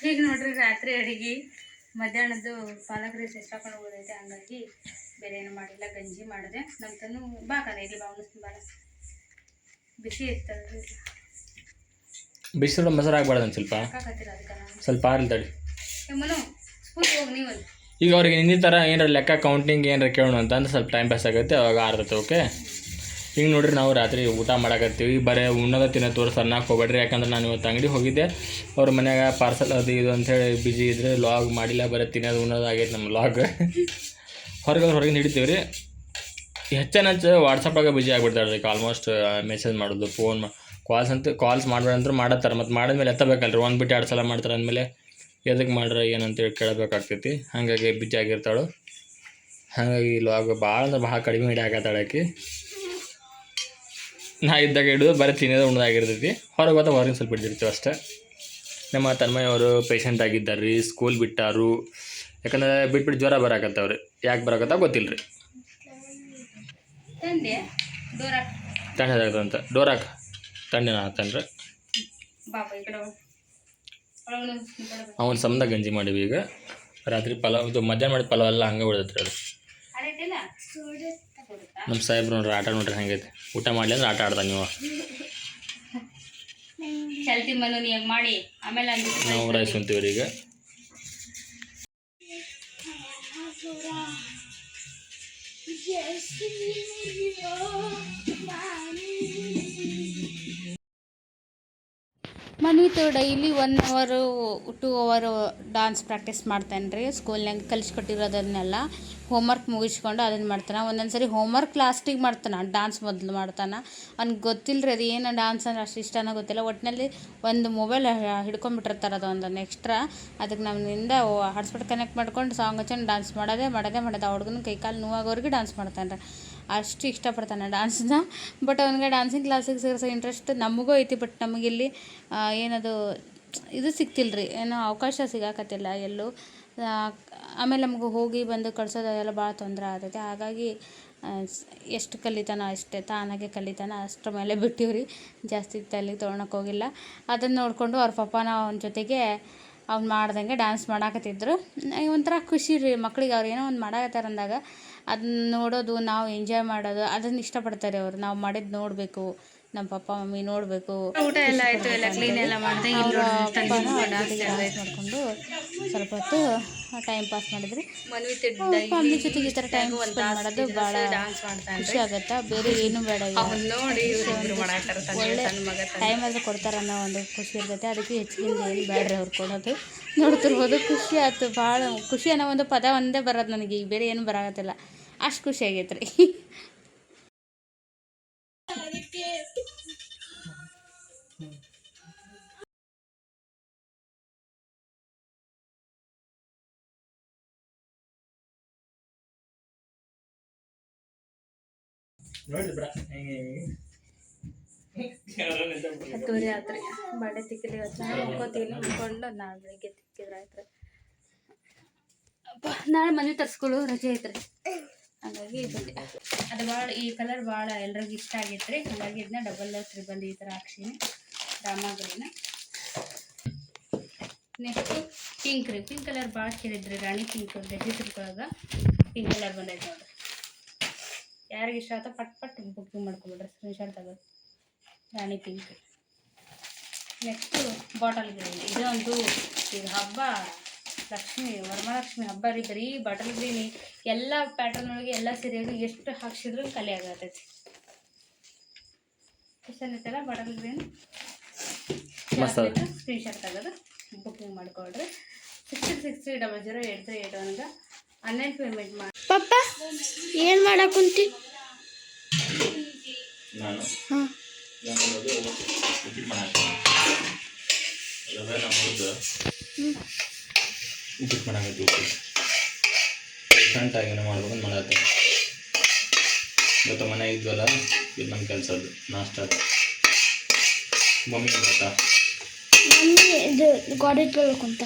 ಈಗ ನೋಡ್ರಿ ರಾತ್ರಿ ಅಡಿಗೆ ಮಧ್ಯಾಹ್ನದ್ದು ಪಾಲಕ್ ರೈಸ್ ಎಷ್ಟಾಕೊಂಡು ಹೋಗೋದೈತೆ, ಹಂಗಾಗಿ ಬೇರೆ ಏನು ಮಾಡಿಲ್ಲ. ಗಂಜಿ ಮಾಡಿದೆ. ನಮ್ಮ ತನು ಬಾಕಲ್ಲ ಇಲ್ಲಿ ಬಾಳ ಬಿಸಿ ಇರ್ತಲ್ರಿ. ಬಿಸಿ ಮೊಸರು ಆಗ್ಬಾರ್ದು ಒಂದು ಸ್ವಲ್ಪ ಸ್ವಲ್ಪ ಆರ್ಲಿ ತಡಿ. ಸ್ಪೂನ್ ಹೋಗಿ ನೀವು ಈಗ ಅವ್ರಿಗೆ ನಿನ್ನ ಥರ ಏನಾರ ಲೆಕ್ಕ ಕೌಂಟಿಂಗ್ ಏನಾರ ಕೇಳೋಣ ಅಂತಂದ್ರೆ ಸ್ವಲ್ಪ ಟೈಮ್ ಪಾಸ್ ಆಗುತ್ತೆ, ಅವಾಗ ಆರ್ತೈತೆ. ಓಕೆ, ಹಿಂಗೆ ನೋಡ್ರಿ ನಾವು ರಾತ್ರಿ ಊಟ ಮಾಡಕತ್ತೀವಿ. ಬರೀ ಉಣ್ಣೋದ ತಿನ್ನೋ ಅನ್ನಕ್ಕೆ ಹೋಗ್ಬೇಡ್ರಿ. ಯಾಕಂದ್ರೆ ನಾನು ಇವತ್ತು ಅಂಗಡಿ ಹೋಗಿದ್ದೆ, ಅವ್ರ ಮನ್ಯಾಗ ಪಾರ್ಸಲ್ ಅದು ಇದು ಅಂಥೇಳಿ ಬಿಜಿ ಇದ್ರೆ ಲಾಗ್ ಮಾಡಿಲ್ಲ. ಬರೀ ತಿನ್ನೋದು ಉಣ್ಣೋದು ಆಗೈತೆ ನಮ್ಮ ಲಾಗ್. ಹೊರಗೆ ಹಿಡಿತೀವಿ ರೀ. ಹೆಚ್ಚು ವಾಟ್ಸಪ್ಪಾಗ ಬಿಜಿ ಆಗಿಬಿಡ್ತಾರೆ. ಅದಕ್ಕೆ ಆಲ್ಮೋಸ್ಟ್ ಮೆಸೇಜ್ ಮಾಡೋದು, ಫೋನ್ ಕಾಲ್ಸ್ ಮಾಡ್ಬೇಡಂದ್ರೆ ಮಾಡತ್ತಾರೆ. ಮತ್ತು ಮಾಡಿದ್ಮೇಲೆ ಎತ್ತಬೇಕಲ್ರಿ, ಒಂದು ಬಿಟ್ಟು 2 ಸಲ ಮಾಡ್ತಾರೆ ಅಂದಮೇಲೆ ಎದಕ್ಕೆ ಮಾಡ್ರೆ ಏನಂತೇಳಿ ಕೇಳಬೇಕಾಗ್ತೈತಿ. ಹಾಗಾಗಿ ಬಿಜಿ ಆಗಿರ್ತಾಳು. ಹಾಗಾಗಿ ಲಾಗ್ ಭಾಳ ಅಂದ್ರೆ ಭಾಳ ಕಡಿಮೆ ಹಿಡಿಯಾಕತ್ತಾಳಕಿ. ನಾ ಇದ್ದಾಗ ಹಿಡಿದು ಬರೀ ತಿನ್ನೋದು ಉಣ್ಣದಾಗಿರ್ತೈತಿ. ಹೊರಗಿನ ಸ್ವಲ್ಪ ಹಿಡಿದಿರ್ತೀವಿ ಅಷ್ಟೇ. ನಮ್ಮ ತನ್ಮಯವರು ಪೇಷಂಟ್ ಆಗಿದ್ದಾರೆ ರೀ, ಸ್ಕೂಲ್ ಬಿಟ್ಟಾರು. ಯಾಕಂದ್ರೆ ಬಿಟ್ಬಿಟ್ಟು ಜ್ವರ ಬರಾಕತ್ತವ್ರಿ. ಯಾಕೆ ಬರಾಕತ್ತಾವ ಗೊತ್ತಿಲ್ಲ ರೀ. ತಣ್ಣದಾಗ್ತದಂತ ಡೋರಾಕ ತಣ್ಣನ ಆತನ್ರಿ. ಅವನು ಸಮದ ಗಂಜಿ ಮಾಡೀವಿ. ಈಗ ರಾತ್ರಿ ಪಲಾವ್, ಇದು ಮಧ್ಯಾಹ್ನ ಮಾಡಿದ ಪಲಾವ್ ಎಲ್ಲ ಹಂಗೆ ಉಳಿದೈತ್ರಿ. ಅದು ನಮ್ಮ ಸಾಹೇಬ್ರು ನೋಡ್ರಿ ಆಟ ನೋಡ್ರಿ ಹೆಂಗೈತೆ. ಊಟ ಮಾಡಲಿ ಅಂದ್ರೆ ಆಟ ಆಡ್ತಾನೆ ನೀವು. ನಾವು ರೈಸ್ ಉಂತೀವಿ ರೀ. ಈಗ ಮನಿತು daily 1 hour 2 hour dance practice ಮಾಡ್ತಾನೆ ರೀ. ಸ್ಕೂಲ್ನಾಗ ಕಲಿಸ್ಕೊಟ್ಟಿರೋದನ್ನೆಲ್ಲ ಹೋಮ್ವರ್ಕ್ ಮುಗಿಸ್ಕೊಂಡು ಅದನ್ನು ಮಾಡ್ತಾನೆ. ಒಂದೊಂದು ಸರಿ ಹೋಮ್ವರ್ಕ್ ಲಾಸ್ಟಿಗೆ ಮಾಡ್ತಾನೆ, ಡಾನ್ಸ್ ಮೊದಲು ಮಾಡ್ತಾನೆ. ಅವ್ನಿಗೆ ಗೊತ್ತಿಲ್ಲ ರೀ ಅದು ಏನು ಡಾನ್ಸ್ ಅಂದ್ರೆ ಅಷ್ಟು ಇಷ್ಟನೋ ಗೊತ್ತಿಲ್ಲ. ಒಟ್ಟಿನಲ್ಲಿ ಒಂದು ಮೊಬೈಲ್ ಹಿಡ್ಕೊಂಡ್ಬಿಟ್ಟಿರ್ತಾರೆ, ಅದು ಒಂದೊಂದು ಎಕ್ಸ್ಟ್ರಾ. ಅದಕ್ಕೆ ನಮ್ಮಿಂದ ಹಾಟ್ಸ್ಪಾಟ್ ಕನೆಕ್ಟ್ ಮಾಡ್ಕೊಂಡು ಸಾಂಗ್ ಹಚ್ಕೊಂಡು ಡಾನ್ಸ್ ಮಾಡೋದೇ ಆ ಹುಡುಗನ ಕೈಕಾಲು ನೋವಾಗೋರಿಗೆ ಡಾನ್ಸ್ ಮಾಡ್ತಾನೆ ರೀ. ಅಷ್ಟು ಇಷ್ಟಪಡ್ತಾನೆ ಡ್ಯಾನ್ಸ್ನ. ಬಟ್ ಅವನಿಗೆ ಡ್ಯಾನ್ಸಿಂಗ್ ಕ್ಲಾಸಿಗೆ ಸೇರಿಸೋ ಇಂಟ್ರೆಸ್ಟ್ ನಮಗೂ ಐತಿ. ಬಟ್ ನಮಗಿಲ್ಲಿ ಏನದು ಇದು ಸಿಗ್ತಿಲ್ಲ ರೀ, ಏನೋ ಅವಕಾಶ ಸಿಗಾಕತ್ತಿಲ್ಲ ಎಲ್ಲೂ. ಆಮೇಲೆ ನಮ್ಗೆ ಹೋಗಿ ಬಂದು ಕಳ್ಸೋದು ಅದೆಲ್ಲ ಭಾಳ ತೊಂದರೆ ಆಗ್ತೈತೆ. ಹಾಗಾಗಿ ಎಷ್ಟು ಕಲಿತಾನೋ ಅಷ್ಟೇ, ತಾನಾಗೆ ಕಲಿತಾನ ಅಷ್ಟರ ಮೇಲೆ ಬಿಟ್ಟಿವ್ರಿ. ಜಾಸ್ತಿ ತಲೆಗೆ ತೊಗೊಳಕ್ಕೆ ಹೋಗಿಲ್ಲ. ಅದನ್ನು ನೋಡಿಕೊಂಡು ಅವ್ರ ಪಪ್ಪನ ಅವನ ಜೊತೆಗೆ ಅವ್ನು ಮಾಡ್ದಂಗೆ ಡ್ಯಾನ್ಸ್ ಮಾಡಾಕತ್ತಿದ್ರು. ಒಂಥರ ಖುಷಿ ರೀ ಮಕ್ಳಿಗೆ. ಅವ್ರು ಏನೋ ಒಂದು ಮಾಡಾಕತ್ತಾರ ಅಂದಾಗ ಅದನ್ನ ನೋಡೋದು, ನಾವು ಎಂಜಾಯ್ ಮಾಡೋದು ಅದನ್ನು ಇಷ್ಟಪಡ್ತಾರೆ ಅವರು. ನಾವು ಮಾಡಿದ್ದು ನೋಡಬೇಕು, ನಮ್ಮ ಪಪ್ಪ ಮಮ್ಮಿ ನೋಡಬೇಕು. ಊಟ ಎಲ್ಲ ಆಯಿತು, ಎಲ್ಲ ಕ್ಲೀನ್ ಎಲ್ಲ ಮಾಡಿದೆ. ಮಾಡಿಕೊಂಡು ಸ್ವಲ್ಪ ಹೊತ್ತು ಟೈಮ್ ಪಾಸ್ ಮಾಡಿದ್ರಿ. ಫ್ಯಾಮಿಲಿ ಜೊತೆಗೆ ಈ ಥರ ಟೈಮ್ ಸ್ಪೆಂಡ್ ಮಾಡೋದು ಭಾಳ ಖುಷಿ ಆಗುತ್ತೆ. ಬೇರೆ ಏನೂ ಬೇಡ, ಒಳ್ಳೆ ಟೈಮ್ ಆದರೂ ಕೊಡ್ತಾರೆ ಅನ್ನೋ ಒಂದು ಖುಷಿ ಇರ್ತೈತೆ. ಅದಕ್ಕೆ ಹೆಚ್ಚಿಗೆ ಏನು ಬೇಡ್ರಿ ಅವ್ರು ಕೊಡೋದು. ನೋಡ್ತಿರ್ಬೋದು, ಖುಷಿ ಆಯ್ತು ಭಾಳ. ಖುಷಿ ಅನ್ನೋ ಒಂದು ಪದ ಒಂದೇ ಬರೋದು ನನಗೆ, ಈಗ ಬೇರೆ ಏನು ಬರಾಗತ್ತಿಲ್ಲ. ಅಷ್ಟು ಖುಷಿ ಆಗೈತೆ ರೀ. ಹತ್ತುವರೆ ಆತ್ರಿ. ಬಾಡೆ ತಿಕ್ಕಿರಿ ಅನ್ಕೋತೀನಿ ಅಂದ್ಕೊಂಡು ನಾಳೆ ಬೆಳಿಗ್ಗೆ ತಿಕ್ಕಿದ್ರೆ ಆಯ್ತು. ನಾಳೆ ಮನೆ ತರ್ಸ್ಕೊಳ್ಳು ರಜೆ ಐತ್ರಿ. ಹಾಗಾಗಿ ಅದು ಭಾಳ ಈ ಕಲರ್ ಭಾಳ ಎಲ್ರಿಗೂ ಇಷ್ಟ ಆಗೈತೆ ರೀ. ಹಾಗಾಗಿ ಇದನ್ನ ಡಬಲ್ 3 ಈ ಥರ ಹಾಕ್ಸೀನಿ ರಾಮಾಗ್ರಿನ. ನೆಕ್ಸ್ಟು ಪಿಂಕ್ ರೀ. ಪಿಂಕ್ ಕಲರ್ ಭಾಳ ಕೇಳಿದ್ರಿ, ರಾಣಿ ಪಿಂಕ್ ಡೆಸಿ ಸಿಲ್ಕೊಳಗೆ ಪಿಂಕ್ ಕಲರ್ ಬಂದೈತೆ ನೋಡ್ರಿ. ಯಾರಿಗೆ ಇಷ್ಟ ಆಯ್ತಾ ಪಟ್ ಬುಕ್ಕಿಂಗ್ ಮಾಡ್ಕೊಬಿಡ್ರಿ, ಸ್ಕ್ರೀನ್ಶಾಟ್ ತಗೋದು. ರಾಣಿ ಪಿಂಕ್. Next bottle green. ಇದೊಂದು ಈಗ ಹಬ್ಬ ವರಮಹಾಲಕ್ಷ್ಮಿ ಹಬ್ಬ ರೀ. ಬರೀ ಬಾಟಲ್ ಗ್ರೀನ್ ಎಲ್ಲ ಪ್ಯಾಟರ್ನ್ ಒಳಗೆ ಎಲ್ಲ ಸೀರೆಯಾಗಿ ಎಷ್ಟು ಹಾಕ್ಸಿದ್ರು ಖಾಲಿ ಆಗತೈತಿ. ಎಷ್ಟೈತಲ್ಲ ಬಾಟಲ್ ಗ್ರೀನ್. ಸ್ಕ್ರೀನ್ಶಾಟ್ ತೆಗೆದು ಬುಕ್ಕಿಂಗ್ ಮಾಡ್ಕೊಳ್ರಿ. 66300838 ಆನ್ಲೈನ್ ಪೇಮೆಂಟ್ ಮಾಡಿ. ಪಪ್ಪ ಏನು ಮಾಡಕ್ಕೆ ಕುಂತಿ? ಉಪ್ಪಿಟ್ಟು ಮಾಡಾಕತ್ತಿ. ಡಿಫ್ರೆಂಟ್ ಆಗಿನ ಮಾಡ್ಬೇಕಂತ ಮಾಡತ್ತೆ. ಇವತ್ತು ಮನೆ ಇದ್ವಲ್ಲ, ಇದು ನಮ್ಮ ಕೆಲಸ. ಅದು ನಾಷ್ಟ. ಮಮ್ಮಿ ಗೊತ್ತಾ, ಮಮ್ಮಿ ಇದು ಗೋಡೆ ಇಟ್ಕೊಳ್ಬೇಕು ಅಂತ.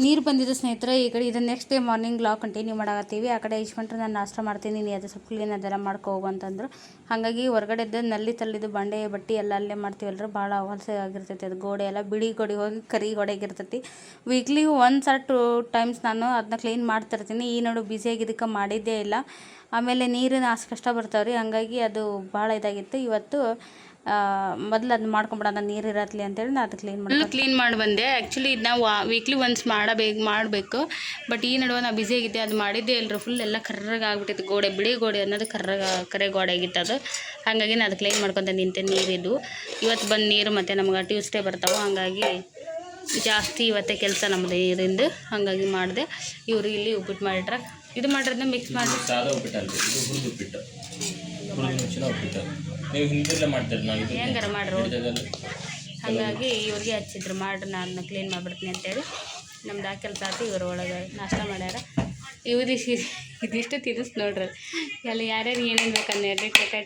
ನೀರು ಬಂದಿದ್ದು ಸ್ನೇಹಿತರೆ. ಈ ಕಡೆ ಇದು next day morning log continue ಮಾಡಾಕತ್ತೀವಿ. ಆ ಕಡೆ ಇಸ್ಕೊಂಡ್ರೆ ನಾನು ನಾಷ್ಟ ಮಾಡ್ತೀನಿ, ನೀನು ಅದು ಸ್ವಲ್ಪ ಕ್ಲೀನ್ ಅದೆಲ್ಲ ಮಾಡ್ಕೊ ಹೋಗು ಅಂತಂದ್ರು. ಹಾಗಾಗಿ ಹೊರಗಡೆದ್ದು ನಲ್ಲಿ ತಳ್ಳಿದ್ದು ಬಂಡೆ ಬಟ್ಟೆ ಎಲ್ಲ ಅಲ್ಲೇ ಮಾಡ್ತೀವಲ್ರಿ, ಭಾಳ ಹೊಲಸೆ ಆಗಿರ್ತೈತಿ ಅದು. ಗೋಡೆ ಎಲ್ಲ ಬಿಳಿ ಗೋಡೆ ಹೋಗಿ ಕರಿ ಗೋಡೆಗಿರ್ತೈತಿ. ವೀಕ್ಲಿ 1 or 2 times ನಾನು ಅದನ್ನ ಕ್ಲೀನ್ ಮಾಡ್ತಿರ್ತೀನಿ. ಈ ನಡು ಬ್ಯುಸಿಯಾಗಿದ್ದಕ್ಕೆ ಮಾಡಿದ್ದೇ ಇಲ್ಲ. ಆಮೇಲೆ ನೀರಿನ ಕಷ್ಟ ಬರ್ತಾವ್ರಿ, ಹಾಗಾಗಿ ಅದು ಭಾಳ ಇದಾಗಿತ್ತು. ಇವತ್ತು ಮೊದಲು ಅದನ್ನ ಮಾಡ್ಕೊಂಬಿಡೋಣ, ನೀರು ಇರತ್ಲಿ ಅಂತೇಳಿ ನಾನು ಅದು ಕ್ಲೀನ್ ಮಾಡಿ ಬಂದೆ. ಆ್ಯಕ್ಚುಲಿ ಇದು ನಾವು ವೀಕ್ಲಿ ಒನ್ಸ್ ಮಾಡಬೇಕು. ಬಟ್ ಈ ನಡುವೆ ನಾವು ಬ್ಯುಸಿಯಾಗಿದ್ದೆ, ಅದು ಮಾಡಿದ್ದೇ ಇಲ್ಲರಿ. ಫುಲ್ ಎಲ್ಲ ಕರ್ರಗೆ ಆಗ್ಬಿಟ್ಟಿತ್ತು ಗೋಡೆ, ಬಿಳಿ ಗೋಡೆ ಅನ್ನೋದು ಕರೆ ಗೋಡೆ ಆಗಿತ್ತು ಅದು. ಹಾಗಾಗಿ ನಾನು ಅದು ಕ್ಲೀನ್ ಮಾಡ್ಕೊತ ನಿಂತೆ. ನೀರಿದ್ದು ಇವತ್ತು ಬಂದು ನೀರು ಮತ್ತು ನಮ್ಗೆ ಟ್ಯೂಸ್ಡೇ ಬರ್ತಾವೆ, ಹಾಗಾಗಿ ಜಾಸ್ತಿ ಇವತ್ತೇ ಕೆಲಸ ನಮ್ಮದು ನೀರಿಂದು. ಹಾಗಾಗಿ ಮಾಡಿದೆ. ಇವರು ಇಲ್ಲಿ ಉಪ್ಪಿಟ್ಟು ಮಾಡಿಟ್ರೆ, ಇದು ಮಾಡಿರೋದನ್ನ ಮಿಕ್ಸ್ ಮಾಡಿ ಸಾದಾ ಉಪ್ಪಿಟ್ಟು ಅಲ್ರಿ, ಇದು ಹುರಿದು ಉಪ್ಪಿಟ್ಟು. ಉಪ್ಪಿಟ್ಟು ನೀವು ಹಿಂದಿಲ್ಲ ಮಾಡ್ತೀರಿ, ನಾವು ಇದು ಹೆಂಗಾರ ಮಾಡ್ರು. ಹಾಗಾಗಿ ಇವ್ರಿಗೆ ಹಚ್ಚಿದ್ರು, ಮಾಡ್ರಿ ನಾನು ಕ್ಲೀನ್ ಮಾಡಿಬಿಡ್ತೀನಿ ಅಂತೇಳಿ. ನಮ್ದು ಆ ಕೆಲಸ ಆಯ್ತು. ಇವರು ಒಳಗೆ ನಾಷ್ಟ ಮಾಡ್ಯಾರ. ಇದಿಷ್ಟು ತಿನ್ನಿಸ್ ನೋಡ್ರಿ. ಎಲ್ಲ ಯಾರ್ಯಾರು ಏನೇನು ಬೇಕಂದ್ರೆ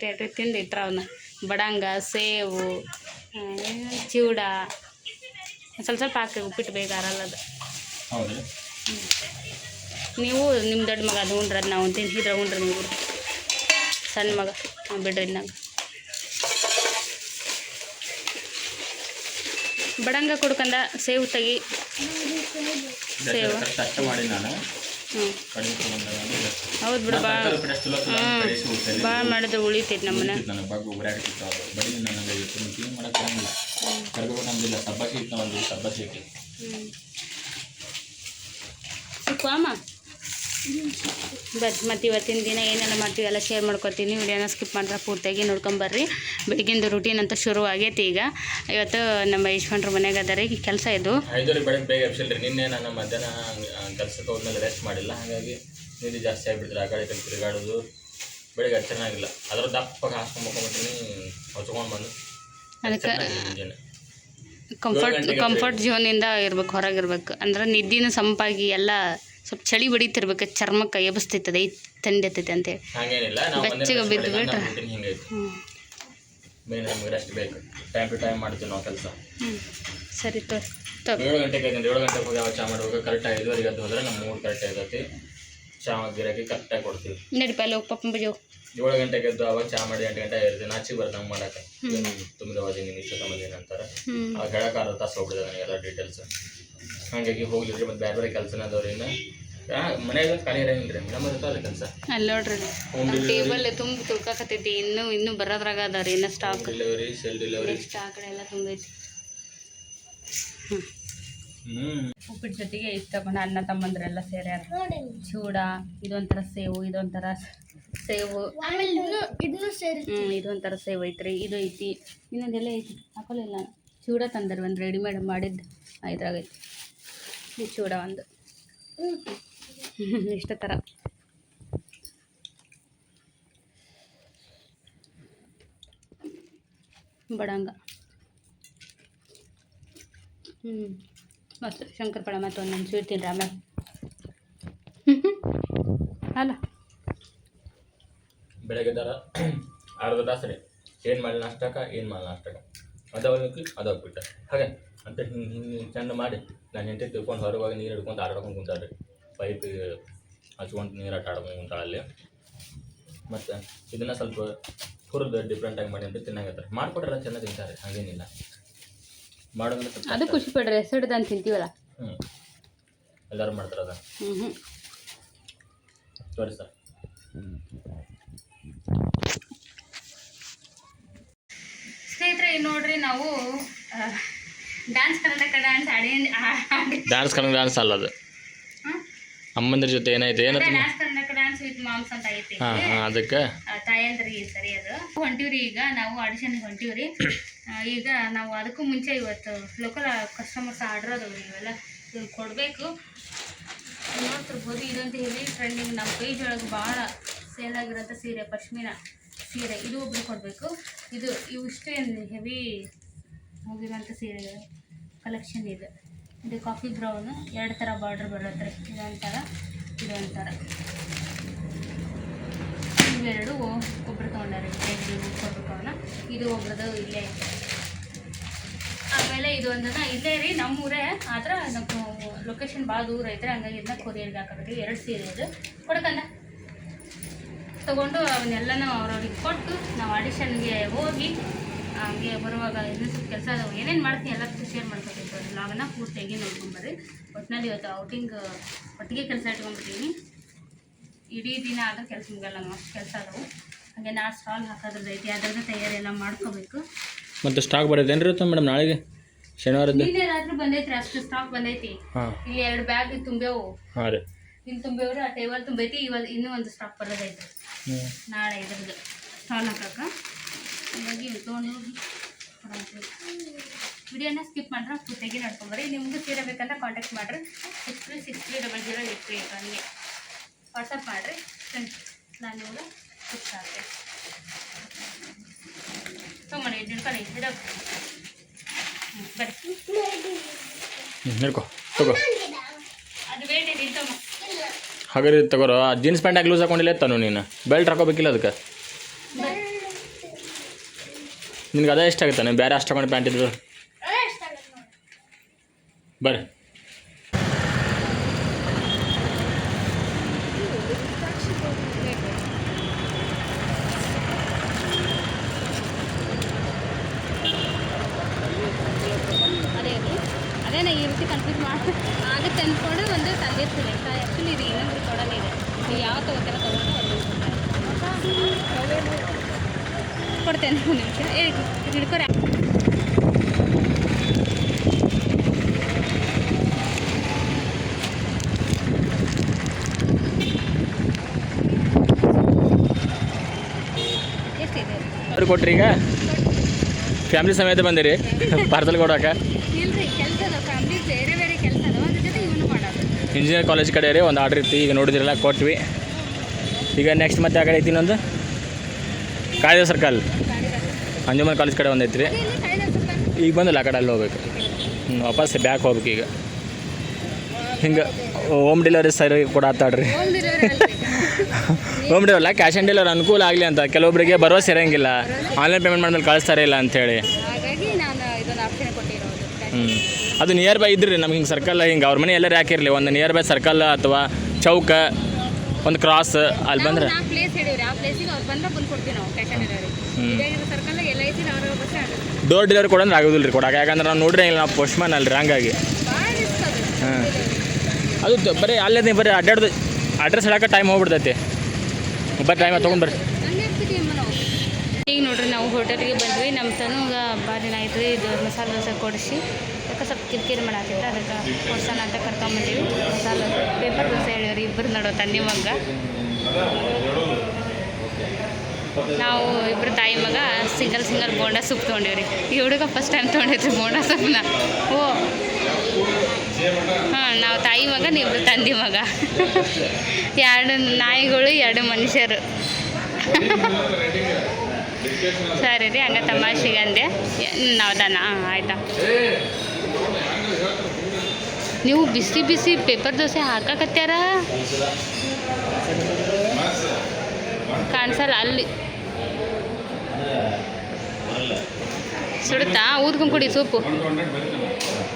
ಎಟ್ಟಿ ತಿಂದು ಇಟ್ರ ಅವನ್ನ. ಬಡಂಗ, ಸೇವು, ಚಿವಡ ಸ್ವಲ್ಪ ಹಾಕಿ, ಉಪ್ಪಿಟ್ಟು ಬೇಗ ಅರಲ್ಲದು. ಹೌದು. ನೀವು ನಿಮ್ಮ ದೊಡ್ಡ ಮಗ ಅದು ಉಂಡ್ರೆ ಅದು ನಾವು ತಿಂತಿದ್ರೆ ಉಂಡ್ರಿ. ನೀವು ಸಣ್ಣ ಮಗ ಬಿಡ್ರಿ ನಂಗೆ ಬಡಂಗ ಕೊಡ್ಕಂದ. ಸೇವು ತೆಗಿ, ಸೇವು. ಹೌದು ಬಿಡು, ಭಾಳ ಮಾಡಿದ್ರೆ ಉಳಿತೈತಿ ನಮ್ಮನ್ನ. ಸಿಕ್ಕಾಮ ಬರ್ರಿ. ಮತ್ತು ಇವತ್ತಿನ ದಿನ ಏನೆಲ್ಲ ಮಾಡ್ತೀವಿ ಎಲ್ಲ ಶೇರ್ ಮಾಡ್ಕೊತೀನಿ. ವಿಡಿಯೋನ ಸ್ಕಿಪ್ ಮಾಡಿದ್ರೆ ಪೂರ್ತಿಯಾಗಿ ನೋಡ್ಕೊಂಬರ್ರಿ. ಬೆಳಗಿಂದು ರೂಟೀನ್ ಅಂತ ಶುರು ಆಗೈತಿ ಈಗ. ಇವತ್ತು ನಮ್ಮ ಯಜಮಾನ್ರ ಮನೆಗೆ ಅದ ರೀ ಕೆಲಸ. ಇದು 5 ಬೆಳಗ್ಗೆ ಬೇಗ ಎಬ್ಸಿಲ್ರಿ. ನಿನ್ನೆ ನಾನು ಮಧ್ಯಾಹ್ನ ಕೆಲಸಕ್ಕೆ ಹೋದ್ಮೇಲೆ ರೆಸ್ಟ್ ಮಾಡಿಲ್ಲ, ಹಾಗಾಗಿ ನೀರು ಜಾಸ್ತಿ ಆಗಿಬಿಡ್ತಾರೆ. ಆ ಕಡೆ ಕಡೆ ತಿರುಗಾಡೋದು ಬೆಳಗ್ಗೆ ಚೆನ್ನಾಗಿಲ್ಲ. ಅದರ ದಪ್ಪಗೆ ಹಾಸ್ಕೊಂಡ್ಬಿಟ್ಟಿನಿ, ಹೊಚ್ಕೊಂಡು ಬಂದು ಅದಕ್ಕೆ ಮುಂಜಾನೆ ಕಂಫರ್ಟ್ ಝೋನಿಂದ ಇರ್ಬೇಕು, ಹೊರಗಿರ್ಬೇಕು. ಅಂದ್ರೆ ನಿದ್ದಿನೂ ಸಂಪಾಗಿ ಎಲ್ಲ ಸ್ವಲ್ಪ ಚಳಿ ಬಡಿತಿರ್ಬೇಕು, ಚರ್ಮಕ್ಕೆ ಎಬ್ಸ್ತೈತದೆ, ತಂಡಿ ಎತ್ತೈತೆ ಅಂತೇಳಿ. ಬೆಚ್ಚಗೆ ಬಿದ್ದು ಬಿಟ್ರೆ ನಮ್ಗೆ ರೆಸ್ಟ್ ಬೇಕು. ಟೈಮ್ ಟು ಟೈಮ್ ಮಾಡ್ತೀವಿ ನಾವು ಕೆಲಸ. ಸರಿ 7 ಗಂಟೆಗೆ 7 ಗಂಟೆಗೆ ಹೋಗಿ ಯಾವ ಚಾ ಮಾಡುವಾಗ ಕರೆಕ್ಟಾಗಿ 5:30 ಎದ್ದು ಹೋದ್ರೆ ನಮ್ಮ ಮೂಡ್ ಕರೆಕ್ಟ್ ಇರ್ತೈತಿ. ಚಾ ಗಿರಾಕಿ ಕರೆಕ್ಟಾಗಿ ಕೊಡ್ತೀವಿ. ನಡಿಪಲ್ಲ ಹೋಗಿ ಪಪ್ಪ ಬಜೋ. 7 ಗಂಟೆಗೆ ಎದ್ದು ಅವಾಗ ಚಾ ಮಾಡಿ 8 ಗಂಟೆ ಇರ್ತೀನಿ. ನಾಚಿಗೆ ಬರ್ತದೆ ನಮ್ಗೆ ಮಾಡೋಕೆ. ತುಂಬಿದ ವಾದಿನಿ ನಿಮಿಷ ಸಂಬಂಧ ಅಂತಾರೆ. ಅವಾಗ ಹೇಳಕ್ಕೆ 1/2 ತಾಸು ಹೋಗ್ಬಿಡಿದೆ ನನಗೆಲ್ಲ ಡೀಟೇಲ್ಸ್. ಹಾಗಾಗಿ ಹೋಗ್ಲಿರಿ. ಮತ್ತು ಬೇರೆ ಬೇರೆ ಕೆಲಸನ ಅದಾವ್ರಿ. ಇನ್ನು ಮನೆಯಾಗ ಖಾಲಿ ಇರಂಗಿಲ್ಲ, ನಮ್ಮ ಇರ್ತಾವ್ರಿ ಕೆಲಸ. ಅಲ್ಲಿ ನೋಡ್ರಿ ಟೇಬಲ್ ತುಂಬ ತುಳ್ಕಾಕತ್ತೈತಿ. ಇನ್ನೂ ಬರೋದ್ರಾಗ ಅದಾವ್ರಿ. ಇನ್ನೂ stock delivery, cell delivery, stock ಎಲ್ಲ ತುಂಬೈತಿ. ಉಪ್ಪಿಟ್ಟು ಜೊತೆಗೆ ಇಷ್ಟು ತಗೊಂಡು ಅಣ್ಣ ತಮ್ಮಂದ್ರೆಲ್ಲ ಸೇರ್ಯಾರ. ಚೂಡ, ಇದೊಂಥರ ಸೇವು, ಇದೊಂಥರ ಸೇವು, ಇದೊಂಥರ ಸೇವು ಐತ್ರಿ. ಇದು ಐತಿ, ಇನ್ನೊಂದೆಲ್ಲ ಐತಿ, ಹಾಕೋಲಿಲ್ಲ. ಚೂಡ ತಂದರಿ ಒಂದು ರೆಡಿಮೇಡ್ ಮಾಡಿದ್ದು ಇದ್ರಾಗೈತಿ. ಈ ಚೂಡ ಒಂದು ಇಷ್ಟ ಥರ. ಬಡಂಗ, ಮತ್ತು ಶಂಕರಪಳ, ಮತ್ತು ಒಂದೊಂದು ಸ್ವೀಟ್ ತಿನ್ರಿ ಆಮೇಲೆ. ಅಲ್ಲ ಬೆಳಗ್ಗೆ ದರ 1/2 ತಾಸು ರೀ. ಏನು ಮಾಡಿ ನಾಷ್ಟಕ್ಕೆ, ಏನು ಮಾಡಿ ನಾಷ್ಟಕ್ಕೆ ಅದಾವಕ್ಕೆ ಅದಾಗ್ಬಿಟ್ಟೆ. ಹಾಗೆ ಅಂತ ಹಿಂಗೆ ಚೆಂದ ಮಾಡಿ ನಾನು ಹೆಂಡತಿ ತಿಳ್ಕೊಂಡು ಹೊರಗೆ ನೀರು ಹಿಡ್ಕೊಂಡು ಆಟಾಡ್ಕೊಂಡು ಕುಂತಾಳೆ ರೀ. ಪೈಪ್ ಹಚ್ಕೊಂಡು ನೀರು ಆಟಾಡ್ಕೊಂಡು ಕುಂತಾಳೆ ಅಲ್ಲಿ. ಮತ್ತು ಇದನ್ನು ಸ್ವಲ್ಪ ಹುರಿದು ಡಿಫ್ರೆಂಟಾಗಿ ಮಾಡಿ ಅಂತ ತಿನ್ನಾಗತ್ತಾರೆ. ಮಾಡಿಕೊಟ್ರೆಲ್ಲ ಚೆನ್ನಾಗಿ ತಿಂತಾರೆ, ಹಾಗೇನಿಲ್ಲ. ಮಾಡೋದ್ರೆ ಸ್ವಲ್ಪ ಅದು ಖುಷಿ ಪಡ್ರಿ. ಹೆಸರು ಅಂತ ತಿಂತೀವಲ್ಲ. ಎಲ್ಲರೂ ಮಾಡ್ತಾರೆ ಅದ. ಸರಿ ಸರ್. ಸ್ನೇಹಿತರೆ ನೋಡ್ರಿ, ನಾವು ಕರ್ನಾಟಕ ಡ್ಯಾನ್ಸ್ ಅಲ್ಲ ಅದು. ಅಮ್ಮಂದ್ರ ಜೊತೆ ಏನಾಯ್ತು ಕರ್ನಾಟಕ ಡ್ಯಾನ್ಸ್ ವಿತ್ ಮಾಮ್ಸ್ ಅಂತ ಐತಿ. ಅದಕ್ಕೆ ತಾಯಂದ್ರಿ ಸರಿ ಅದು ಹೊಂಟಿವ್ರಿ. ಈಗ ನಾವು ಆಡಿಷನ್ಗೆ ಹೊಂಟಿವ್ರಿ. ಈಗ ನಾವು ಅದಕ್ಕೂ ಮುಂಚೆ ಇವತ್ತು ಲೋಕಲ್ ಕಸ್ಟಮರ್ಸ್ ಆರ್ಡರ್ ಅದಾವ್ರಿ. ಇವೆಲ್ಲ ಕೊಡಬೇಕು. ನೋಡ್ತಿರ್ಬೋದು, ಇದಂತೂ ಹೆವಿ ಟ್ರೆಂಡಿಂಗ್. ನಮ್ಮ ಪೇಜ್ ಒಳಗೆ ಭಾಳ ಸೇಲ್ ಆಗಿರೋಂಥ ಸೀರೆ, ಪಶ್ಮಿನಾ ಸೀರೆ. ಇದು ಒಬ್ರು ಕೊಡಬೇಕು. ಇವು ಇಷ್ಟೇ ಹೆವಿ ಹೋಗಿರೋಂಥ ಸೀರೆ ಕಲೆಕ್ಷನ್ ಇದೆ. ಇದು ಕಾಫಿ ಬ್ರೌನು, 2 ಥರ ಬಾರ್ಡ್ರ್ ಬರುತ್ತೆ. ಇದೊಂಥರ, ಇದೊಂಥರ. ಇವೆರಡು ಒಬ್ರು ತೊಗೊಂಡಾರೆ. ಕೊಡಬೇಕು ಅವನ್ನ. ಇದು ಒಬ್ರದ್ದು ಇಲ್ಲೇ. ಆಮೇಲೆ ಆಮೇಲೆ ಇದು ಒಂದನ್ನ ಇಲ್ಲೇ ರೀ ನಮ್ಮೂರೇ ಆದ್ರೆ ನಮ್ಮ ಲೊಕೇಶನ್ ಭಾಳ ದೂರ ಐತ್ರಿ, ಹಂಗಾಗಿ ಇದನ್ನ ಕೊರಿಯರ್ಗೆ ಹಾಕೋದ್ರಿ. 2 ಸೀರೆ ಇದು ಕೊಡಕಂದ ತೊಗೊಂಡು ಅವನ್ನೆಲ್ಲನೂ ಅವ್ರವ್ರಿಗೆ ಕೊಟ್ಟು ನಾವು ಆಡಿಷನ್ಗೆ ಹೋಗಿ ಹಂಗೆ ಬರುವಾಗ ಇನ್ನೂ ಸ್ವಲ್ಪ ಕೆಲಸ ಅದಾವೆ, ಏನೇನು ಮಾಡ್ತೀನಿ ಎಲ್ಲ ಶೇರ್ ಮಾಡ್ಕೊತಿರ್ತೀವಿ. ಲಾಗನ್ನ ಪೂರ್ತಿಯಾಗಿ ನೋಡ್ಕೊಂಬರ್ರಿ. ಒಟ್ಟಿನಲ್ಲಿ ಇವತ್ತು ಔಟಿಂಗ್ ಒಟ್ಟಿಗೆ ಕೆಲಸ ಇಟ್ಕೊಂಡ್ಬಿಟ್ಟಿನಿ. ಇಡೀ ದಿನ ಆದ್ರೆ ಕೆಲಸ ಮುಗಲ್ಲ, ನಾವು ಅಷ್ಟು ಕೆಲಸ ಅದಾವು. ಹಾಗೆ ನಾ ಸ್ಟಾಲ್ ಹಾಕೋದ್ರದ್ದು ಐತಿ, ಅದ್ರದ್ದು ತಯಾರಿ ಎಲ್ಲ ಮಾಡ್ಕೋಬೇಕು. ಮತ್ತು ಸ್ಟಾಕ್ ಬರೋದೇನು ರೀ ಮೇಡಮ್ ನಾಳೆಗೆ ಶನಿವಾರದ್ದು? ನಿನ್ನೆ ರಾತ್ರಿ ಬಂದೈತ್ರಿ, ಅಷ್ಟು ಸ್ಟಾಕ್ ಬಂದೈತಿ. ಇಲ್ಲಿ 2 ಬ್ಯಾಗ್ ತುಂಬೇವು, ಹಾಂ ರೀ ಇಲ್ಲಿ ತುಂಬೇವ್ರಿ, ಆ ಟೇಬಲ್ ತುಂಬೈತಿ. ಇನ್ನೂ ಒಂದು ಸ್ಟಾಕ್ ಬರೋದೈತಿ ನಾಳೆ ಇದ್ರದ್ದು ಸ್ಟಾಲ್ ಹಾಕಕ್ಕೆ. ಹಾಗಾಗಿ ತೊಗೊಂಡು ಹೋಗಿ ವಿಡಿಯೋನ ಸ್ಕಿಪ್ ಮಾಡ್ರೆ ಪೂರ್ತಿಯಾಗಿ ನಡ್ಕೊಂಬರ್ರಿ. ನಿಮ್ಗೆ ಸೀರೆ ಬೇಕಂದ್ರೆ ಕಾಂಟ್ಯಾಕ್ಟ್ ಮಾಡಿರಿ. 636008 ನನಗೆ ವಾಟ್ಸಪ್ ಮಾಡಿರಿ. ನಾನು ನಿಮ್ಗೆ ಫಿಕ್ಸ್ ಆಗ್ತೇನೆ. ತೊಗೊಂಡು ಹಿಡ್ಕೊಳ್ಳಿ ಹಿಡೋಕೆ ಬರ್ರಿ. ಹಿಡ್ಕೊ ತಗೋ. ಅದು ವೇಟ್ ಇದೆ ತಗೋ. ಹಾಗಾದ್ರೆ ತಗೋರೋ. ಆ ಜೀನ್ಸ್ ಪ್ಯಾಂಟ್ ಹಾಕಿ ಲೂಸ್ ಹಾಕೊಂಡಿಲ್ಲ ತಾನು ನೀನು ಬೆಲ್ಟ್ ಹಾಕೋಬೇಕಿಲ್ಲ ಅದಕ್ಕೆ. ನಿನ್ಗೆ ಅದೇ ಇಷ್ಟ ಆಗುತ್ತೆ, ಬೇರೆ ಅಷ್ಟು ಹಾಕೊಂಡು ಪ್ಯಾಂಟ್ ಇದ್ರು ಬರ್ರಿ. ಅದೇನೇ ಈ ರೀತಿ ಕನ್ಫ್ಯೂಸ್ ಮಾಡಿ ಆಗುತ್ತೆ ಅಂದ್ಕೊಂಡು ಒಂದು ತಂದಿರ್ತೀನಿ. ಆ್ಯಕ್ಚುಲಿ ಇದು ಇನ್ನೊಂದು ಕೊಡೋಣ ಇದೆ, ನೀವು ಯಾವ ತೊಗೋತೀರ ತೊಗೊಂಡು ಕೊಡ್ತೇನೆ. ಒಂದು ನಿಮಿಷ ಹಿಡ್ಕೊರೆ. ಎಷ್ಟಿದೆ ಅವ್ರು ಕೊಟ್ರಿ? ಈಗ ಫ್ಯಾಮಿಲಿ ಸಮೇತ ಬಂದಿರಿ ಪಾರ್ಸಲ್ ಕೊಡೋಕೆ? ಇಲ್ರಿ, ಕೆಲಸ ಅದ ಫ್ಯಾಮಿಲಿ ಬೇರೆ ಬೇರೆ ಕೆಲಸ ಅದ, ಅದ್ರ ಜೊತೆ ಇವನು ಮಾಡೋದು. ಇಂಜಿನಿಯರ್ ಕಾಲೇಜ್ ಕಡೆ ರೀ ಒಂದು ಆರ್ಡ್ರ್ ಇತ್ತು, ಈಗ ನೋಡಿದ್ರಲ್ಲ ಕೊಟ್ವಿ. ಈಗ ನೆಕ್ಸ್ಟ್ ಮತ್ತೆ ಆ ಕಡೆ ಐತಿ ಇನ್ನೊಂದು ಕಾಳಿದಾಸ ಸರ್ಕಲ್ ಅಂಜುಮನ್ ಕಾಲೇಜ್ ಕಡೆ ಒಂದು ಐತ್ರಿ. ಈಗ ಬಂದಿಲ್ಲ, ಆ ಕಡೆ ಅಲ್ಲಿ ಹೋಗ್ಬೇಕು. ವಾಪಸ್ ಬ್ಯಾಕ್ ಹೋಗ್ಬೇಕು. ಈಗ ಹಿಂಗೆ ಹೋಮ್ ಡೆಲಿವರಿ ಸರಿ ಕೂಡ ಆತಾಡ್ರಿ. Home delivery cash on delivery ಅನುಕೂಲ ಆಗಲಿ ಅಂತ, ಕೆಲವೊಬ್ಬರಿಗೆ ಭರವಸೆ ಇರೋಂಗಿಲ್ಲ, ಆನ್ಲೈನ್ ಪೇಮೆಂಟ್ ಮಾಡಿದ್ಮೇಲೆ ಕಳಿಸ್ತಾರೆ ಇಲ್ಲ ಅಂಥೇಳಿ. ಹಾಗಾಗಿ ನಾನು ಇದೊಂದು ಆಪ್ಷನ್ ಕೊಟ್ಟಿರೋದು. ಅದು ನಿಯರ್ ಬೈ ಇದ್ರಿ ನಮ್ಗೆ ಹಿಂಗೆ ಸರ್ಕಲ್, ಹಿಂಗೆ ಅವ್ರ ಮನೆ ಎಲ್ಲರೂ ಹಾಕಿರಲಿ ಒಂದು ನಿಯರ್ ಬೈ ಸರ್ಕಲ್ ಅಥವಾ ಚೌಕ ಒಂದು ಕ್ರಾಸ್ ಅಲ್ಲಿ ಬಂದ್ರೆ ಪ್ಲೇಸ್ ಹೇಳಿವ್ರಿ, ಆ ಪ್ಲೇಸಿಗೆ ಅವ್ರು ಬಂದ್ರೆ ಬಂದು ಕೊಡ್ತೀವಿ ನಾವು cash on delivery. Circle LIC ಅವ್ರ ಬಸ್ ಸ್ಟ್ಯಾಂಡ್ ಡೋರ್ ಡೆಲಿವರಿ ಕೊಡೋದ್ರೆ ಆಗೋದಿಲ್ಲ ರೀ ಕೊಡೋಕೆ, ಯಾಕಂದ್ರೆ ನಾವು ನೋಡ್ರಿ ಇಲ್ಲ ನಾವು ಪೋಸ್ಟ್ಮ್ಯಾನ್ ಅಲ್ರಿ, ಹಂಗಾಗಿ ಭಾಳ ರಿಸ್ಕ್ ಅದು. ಹಾಂ ಅದು ಬರೀ ಅಲ್ಲೇ ಬರೀ ಅಡ್ಡಾಡ್ದು ಅಡ್ರೆಸ್ ಹೇಳಕ್ಕೆ ಟೈಮ್ ಹೋಗ್ಬಿಡ್ತೈತಿ. ಬರೀ ಟೈಮ್ ತೊಗೊಂಡು ಬರ್ರಿ. ಈಗ ನೋಡ್ರಿ ನಾವು ಹೋಟೆಲ್ಗೆ ಬಂದ್ವಿ. ನಮ್ಮ ತನಗ ಭಾರಿ ಆಯ್ತು ಇದು ಮಸಾಲೆ ದೋಸೆ ಕೊಡಿಸಿ, ಯಾಕೆ ಸ್ವಲ್ಪ ಕಿರಿಕಿರಿ ಮಾಡಾಕಿತ್ತು, ಅದಕ್ಕೆ ಕೊಡ್ಸೋಣ ಅಂತ ಕರ್ಕೊಂಬಂದೀವಿ. ಮಸಾಲೆ ಪೇಪರ್ ದೋಸೆ ಹೇಳಿವ್ರಿ ಇಬ್ಬರು ನೋಡೋ ತಂದೆ ಮಗ. ನಾವು ಇಬ್ಬರು ತಾಯಿ ಮಗ ಸಿಂಗಲ್ ಬೋಂಡಾ ಸೂಪ್ ತೊಗೊಂಡಿವ್ರಿ. ಈ ಹುಡುಗ ಫಸ್ಟ್ ಟೈಮ್ ತೊಗೊಂಡಿದ್ರಿ ಬೋಂಡಾ ಸೂಪ್ನ. ಓ ಹಾಂ, ನಾವು ತಾಯಿ ಮಗ ನೀವಿಬ್ರು ತಂದೆ ಮಗ. 2 ನಾಯಿಗಳು 2 ಮನುಷ್ಯರು. ಸರಿ ರೀ, ಹಂಗೆ ತಮಾಷೆಗೆ ಅಂದೆ. ನಾವ್ದಾನ? ಹಾಂ ಆಯಿತಾ. ನೀವು ಬಿಸಿ ಬಿಸಿ ಪೇಪರ್ ದೋಸೆ ಹಾಕಕತ್ಯಾರ ಕಾಣಿಸಲ್ಲ ಅಲ್ಲಿ. ಸುಡುತ್ತಾ? ಊದ್ಕೊಂಡು ಕುಡಿ ಸೂಪು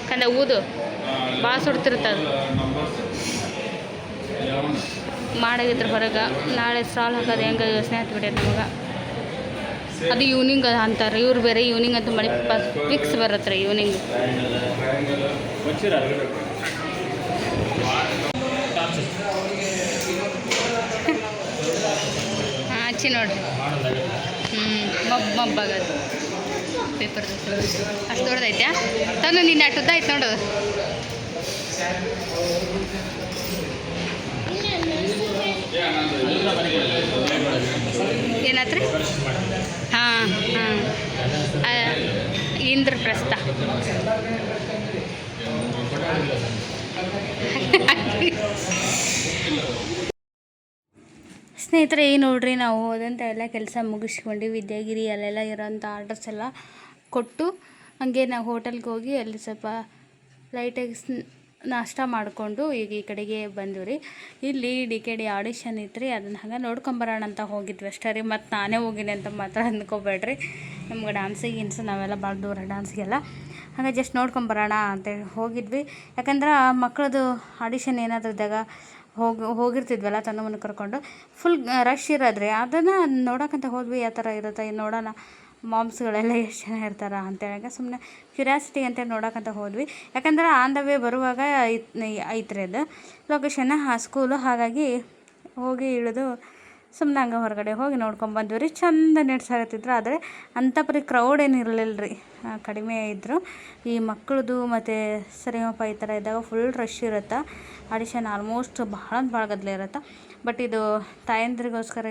ಕಂದ, ಊದು ಭಾಳ ಸುಡ್ತಿರ್ತದೆ. ಮಾಡಾಗಿದ್ರೆ ಹೊರಗೆ ನಾಳೆ ಸ್ಟಾಲ್ ಹಾಕೋದು ಹೆಂಗೆ ಯೋಚನೆ ಹತ್ಬಿಟ್ಟೈತೆ ನಮಗೆ. ಅದು ಈವ್ನಿಂಗ್ ಅಂತಾರೆ, ಇವ್ರು ಬೇರೆ ಈವ್ನಿಂಗ್ ಅಂತ ಮಾಡಿ ಫಿಕ್ಸ್ ಬರುತ್ತೆ ರೀ ಈವ್ನಿಂಗ್. ಹಾಂ ಹಚ್ಚಿ ನೋಡ್ರಿ. ಮಬ್ಬಾಗದು ಪೇಪರ್ ಅಷ್ಟು ದೊಡ್ಡದೈತೆ. ತಂದು ನಿನ್ನ ಅಟ್ಟುದ್ದ ಆಯ್ತು ನೋಡೋದು. ಏನಾತ್ರಿ? ಹಾಂ ಹಾಂ, ಇಂದ್ರಪ್ರಸ್ಥ. ಸ್ನೇಹಿತರೆ, ಈ ನೋಡ್ರಿ ನಾವು ಹೋದಂಥ ಎಲ್ಲ ಕೆಲಸ ಮುಗಿಸ್ಕೊಂಡು ವಿದ್ಯಾಗಿರಿ ಅಲ್ಲೆಲ್ಲ ಇರೋಂಥ ಆರ್ಡರ್ಸ್ ಎಲ್ಲ ಕೊಟ್ಟು ಹಂಗೆ ನಾವು ಹೋಟೆಲ್ಗೆ ಹೋಗಿ ಅಲ್ಲಿ ಸ್ವಲ್ಪ ಲೈಟಾಗಿ ನಾಷ್ಟ ಮಾಡಿಕೊಂಡು ಈಗ ಈ ಕಡೆಗೆ ಬಂದ್ವಿ ರೀ. ಇಲ್ಲಿ DKD ಆಡಿಷನ್ ಇತ್ತು ರೀ, ಅದನ್ನ ಹಂಗೆ ನೋಡ್ಕೊಂಬರೋಣ ಅಂತ ಹೋಗಿದ್ವಿ ಅಷ್ಟೇ ರೀ. ಮತ್ತು ನಾನೇ ಹೋಗಿನಿ ಅಂತ ಮಾತ್ರ ಅಂದ್ಕೋಬೇಡ್ರಿ, ನಮ್ಗೆ ಡ್ಯಾನ್ಸಿಗೆ ನಾವೆಲ್ಲ ಭಾಳ ದೂರ ಡ್ಯಾನ್ಸ್ಗೆಲ್ಲ, ಹಾಗೆ ಜಸ್ಟ್ ನೋಡ್ಕೊಂಬರೋಣ ಅಂತೇಳಿ ಹೋಗಿದ್ವಿ. ಯಾಕಂದ್ರೆ ಮಕ್ಕಳದು ಆಡಿಷನ್ ಏನಾದರೂ ಇದ್ದಾಗ ಹೋಗಿರ್ತಿದ್ವಲ್ಲ ತಂದು ಮನೆ ಕರ್ಕೊಂಡು, ಫುಲ್ ರಶ್ ಇರೋದ್ರಿ. ಅದನ್ನು ನೋಡೋಕ್ಕಂತ ಹೋದ್ವಿ, ಯಾವ ಥರ ಇರುತ್ತೆ ನೋಡೋಣ, ಮಾಮ್ಸ್ಗಳೆಲ್ಲ ಎಷ್ಟು ಜನ ಇರ್ತಾರ ಅಂತೇಳಿ ಸುಮ್ಮನೆ ಕ್ಯೂರಿಯಾಸಿಟಿ ಅಂತೇಳಿ ನೋಡೋಕ್ಕಂತ ಹೋದ್ವಿ. ಯಾಕಂದ್ರೆ ಆನ್ ದ ವೇ ಬರುವಾಗ ಐತ್ರಿ ಅದು ಲೊಕೇಶನ್ನ ಸ್ಕೂಲು, ಹಾಗಾಗಿ ಹೋಗಿ ಇಳಿದು ಸುಮ್ಮನೆ ಹಂಗೆ ಹೊರಗಡೆ ಹೋಗಿ ನೋಡ್ಕೊಂಬಂದ್ವಿ ರೀ. ಚಂದ ನಡ್ಸಾಕತ್ತಿದ್ರು, ಆದರೆ ಅಂಥ ಪರಿ ಕ್ರೌಡ್ ಏನು ಇರಲಿಲ್ಲ ರೀ, ಕಡಿಮೆ ಇದ್ದರು. ಈ ಮಕ್ಕಳದು ಮತ್ತು ಸರಿಗಮಪ ಈ ಥರ ಇದ್ದಾಗ ಫುಲ್ ರಶ್ ಇರುತ್ತೆ. ಆಡಿಷನ್ ಆಲ್ಮೋಸ್ಟ್ ಭಾಳ ಗದ್ದಲ ಇರುತ್ತೆ. ಬಟ್ ಇದು ತಾಯಂದ್ರಿಗೋಸ್ಕರ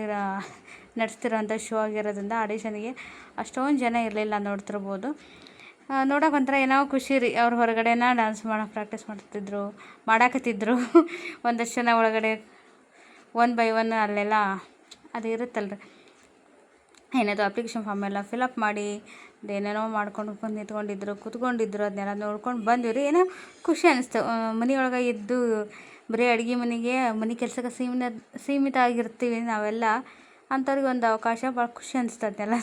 ನಡೆಸ್ತಿರೋಂಥ ಶೋ ಆಗಿರೋದ್ರಿಂದ ಆಡಿಷನ್ಗೆ ಅಷ್ಟೊಂದು ಜನ ಇರಲಿಲ್ಲ, ನೋಡ್ತಿರ್ಬೋದು. ನೋಡೋಕೆ ಒಂಥರ ಏನೋ ಖುಷಿ ರೀ. ಅವ್ರು ಹೊರಗಡೆನ ಡ್ಯಾನ್ಸ್ ಪ್ರಾಕ್ಟೀಸ್ ಮಾಡಾಕತ್ತಿದ್ರು. ಒಂದಷ್ಟು ಜನ ಒಳಗಡೆ 1 by 1 ಅಲ್ಲೆಲ್ಲ ಅದು ಇರುತ್ತಲ್ಲ ರೀ, ಏನದು ಅಪ್ಲಿಕೇಶನ್ ಫಾರ್ಮ್ ಎಲ್ಲ ಫಿಲಪ್ ಮಾಡಿ ಏನೇನೋ ಮಾಡ್ಕೊಂಡು ನಿಂತ್ಕೊಂಡಿದ್ರು, ಕೂತ್ಕೊಂಡಿದ್ರು. ಅದನ್ನೆಲ್ಲ ನೋಡ್ಕೊಂಡು ಬಂದ್ವಿ ರೀ. ಏನೋ ಖುಷಿ ಅನ್ನಿಸ್ತು. ಮನೆಯೊಳಗೆ ಇದ್ದು ಬರೀ ಅಡುಗೆ ಮನೆ ಕೆಲಸಕ್ಕೆ ಸೀಮಿತ ಆಗಿರ್ತೀವಿ ನಾವೆಲ್ಲ, ಅಂಥವ್ರಿಗೆ ಒಂದು ಅವಕಾಶ ಭಾಳ ಖುಷಿ ಅನಿಸ್ತು. ಅದನ್ನೆಲ್ಲ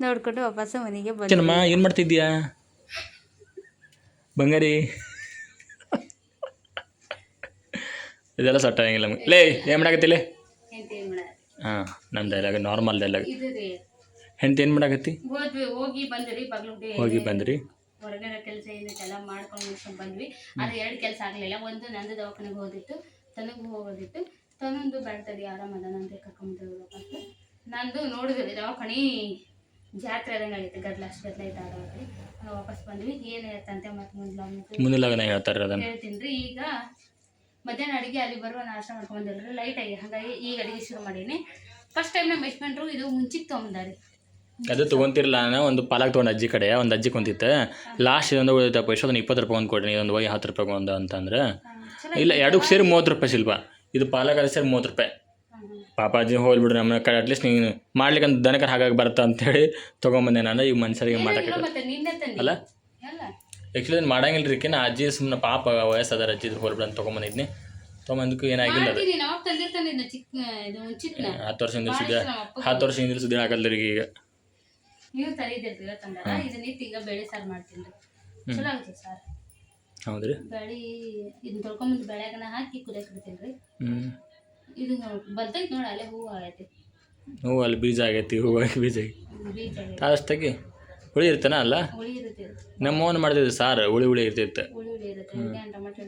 ನೋಡ್ಕೊಂಡು ವಾಪಸ್ಸು ಮನೆಗೆ ಬಂದ್ವಿ. ಏನು ಮಾಡ್ತಿದ್ಯಾ ಬಂಗಾರಿ? ಇದೆಲ್ಲ ಸಟ್ ಆಗಂಗಿಲ್ಲ ನಮಗೆ. ಲೇ ಏನು ಮಾಡಾಕತ್ತಿಲ್ಲ? ಹಾಂ, ನಮ್ಮ ಡೈಲಾಗ್ ನಾರ್ಮಲ್ ಡೈಲಾಗ್. ಹೆಂಡತಿ ಏನು ಮಾಡಾಕತ್ತಿ? ಹೋಗಿ ಬಂದ್ರಿ, ಹೋಗಿ ಬಂದ್ರಿ, ಹೊರಗಡೆ ಕೆಲಸ ಏನಿತ್ತೆಲ್ಲ ಮಾಡ್ಕೊಂಡು ಮುಗಿಸ್ಕೊಂಡು ಬಂದ್ವಿ. ಅದು 2 ಕೆಲಸ ಆಗಲಿಲ್ಲ. ಒಂದು ನಂದು ದವಾಖಾನೆಗೆ ಹೋದಿತ್ತು, ತನಗೂ ಹೋಗೋದಿತ್ತು. ತನ್ನೊಂದು ಬೆಳ್ತದೆ ಆರಾಮದನಂತೆ ಕರ್ಕೊಂಡ್ಬಂದಿದ್ರು ವಾಪಸ್. ನಂದು ನೋಡಿದ್ರಿ ದವಾಖಾನೆ ಜಾತ್ರೆ ಆದಂಗೆ ಆಗೈತೆ, ಗದ್ದಲ ಐತೆ ಆಡೋದ್ರಿ. ವಾಪಸ್ ಬಂದ್ವಿ. ಏನು ಹೇಳ್ತಂತೆ ಮತ್ತು ಮುಂದಿನ ಹೇಳ್ತಾರೆ ಅದನ್ನು ಹೇಳ್ತೀನಿ ರೀ. ಈಗ ಮಧ್ಯಾಹ್ನ ಅಡುಗೆ ಅಲ್ಲಿ ಬರುವ ನಾಷ್ಟ ಮಾಡ್ಕೊಂಡ್ಬಂದಿಲ್ರಿ, ಲೈಟಾಗಿ, ಹಾಗಾಗಿ ಈಗ ಅಡುಗೆ ಶುರು ಮಾಡೀನಿ. ಫಸ್ಟ್ ಟೈಮ್ ನಮ್ಮ ಯಜಮಾನ್ರು ಇದು ಮುಂಚಿಗೆ ತೊಗೊಂಬಂದಾರಿ. ಅದು ತೊಗೊಂತಿರಲ್ಲ, ನಾನು ಒಂದು ಪಾಲಕ್ ತೊಗೊಂಡು ಅಜ್ಜಿ ಕಡೆ, ಒಂದು ಅಜ್ಜಿ ಕುಂತಿತ್ತು. ಲಾಸ್ಟ್ ಇದೊಂದು ಉಳಿದಪ್ಪ, ಎಷ್ಟೊಂದು 20 ರೂಪಾಯಿ ಒಂದು ಕೊಡ್ರಿ, ಇದೊಂದು 10 ರೂಪಾಯಿ ಒಂದು ಅಂತಂದ್ರೆ ಇಲ್ಲ, 2ಕ್ಕೆ ಸೇರಿ 30 ರೂಪಾಯಿ ಶಿಲ್ಪ. ಇದು ಪಾಲಕ್ ಅದು ಸೇರಿ 30 ರೂಪಾಯಿ. ಪಾಪಾಜಿ ಹೋಗ್ಬಿಡ್ರಿ ನಮ್ಮ ಕಡೆ, ಅಟ್ಲೀಸ್ಟ್ ನೀನು ಮಾಡ್ಲಿಕ್ಕೆ ಅಂತ ದನಕರ ಹಾಗಾಗಿ ಬರುತ್ತಾ ಅಂತೇಳಿ ತೊಗೊಂಬಂದೆ ನಾನು. ಈಗ ಮನುಷ್ಯರಿಗೆ ಮಾಡೋಕೆ ಅಲ್ಲ, ಆ್ಯಕ್ಚುಲಿ ಅದು ಮಾಡಂಗಿಲ್ಲ ರೀ. ನಾ ಅಜ್ಜಿ ಸುಮ್ಮನೆ ಪಾಪ ವಯಸ್ಸಾದಾರ ಅಜ್ಜಿದು ಹೋಗ್ಬಿಡು ಅಂತ ತೊಗೊಂಬಂದಿದ್ನಿ. ತೊಗೊಂಬಂದಕ್ಕೂ ಏನಾಗಿಲ್ಲ. ಅದು 10 ವರ್ಷ ಹಿಂದಿನ ಸುದ್ದಿ, 10 ವರ್ಷ ಹಿಂದಿನ ಸುದ್ದಿ ಆಗಲ್ಲ ರೀ ಈಗ. ನೀವು ತರಿದಿರ್ರಿ ಇವತ್ತಂದ್ರೆ ಇದನ್ನಿಟ್ಟು ಈಗ ಬೇಳೆ ಸಾರು ಮಾಡ್ತೀನಿ ರೀ, ಚಲೋ ಆಗುತ್ತೆ ಸಾರು. ಹೌದು ರೀ, ಬೇಳೆ ಇದನ್ನ ತೊಳ್ಕೊಂಬಂದು ಬೆಳೆಗನ ಹಾಕಿ ಕುದಿಯಕ್ಕೆ ಇಡ್ತೀನಿ ರೀ. ಇದು ಬರ್ತೈತೆ ನೋಡಿ, ಅಲ್ಲೇ ಹೂವು ಆಗೈತಿ. ಹೂವು ಅಲ್ಲಿ ಬೀಜ ಆಗೈತಿ, ಹೂವಾಗಿ ಬೀಜ ಆಗೈತಿ. ಅಷ್ಟಾಗಿ ಹುಳಿ ಇರ್ತಾನ ಅಲ್ಲ, ಹುಳಿ ಇರುತ್ತೆ. ನಮ್ಮವನು ಮಾಡ್ತಿದ್ದೆ ಸಾರು, ಹುಳಿ ಇರ್ತಿತ್ತು. ಹುಳಿ ಇರುತ್ತೆ. ಟೊಮೆಟೊ